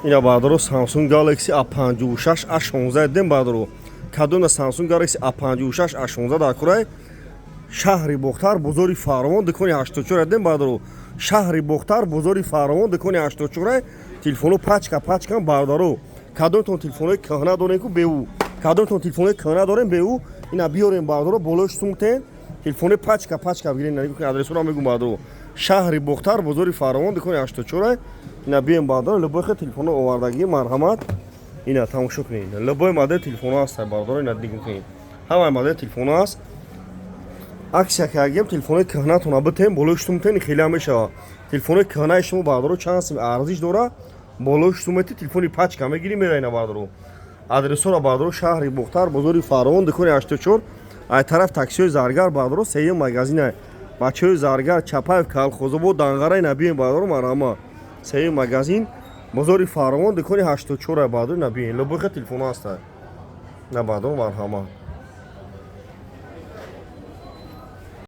ина баъдро Samsung Galaxy A56 A16 дем баъдро кадона Samsung Galaxy A56 A16 дар кураи шаҳри Бухтар бозори Фаровон дукони 84 дем баъдро шаҳри Бухтар бозори Фаровон дукони 84 телефону пачка баъдро кадонтон телефонои кӯҳна дорем ку беу кадонтон телефонои кӯҳна дорем беу ина биёрем баъдро болош сумтен телефони пачка бигирен адресуро мегум баъдро шаҳри Бухтар бозори Фаровон дукони 84 ина бием баъдро любой телефоно овардагӣ марҳамат ина тамошо кунед любой модел телефоно аст баъдро ина дигин кунед ҳамаи модел телефоно аст аксия кардем телефонои кӯҳнатона битем болош сумтен хеле мешава телефонои кӯҳнаи шумо баъдро чанд сим арзиш дора болош сумати телефони пачка мегирӣ мерайна баъдро адресора баъдро шаҳри Бухтар бозори Фаровон дукони 84 ай тараф таксиёи Заргар баъдро сеюм магазина бачаҳои Заргар Чапаев Калхозобод Данғара ина бием баъдро марҳама сеюм магазин бозори Фаровон дукони 84 баъдро ина бием любой телефоно аст на баъдро марҳама.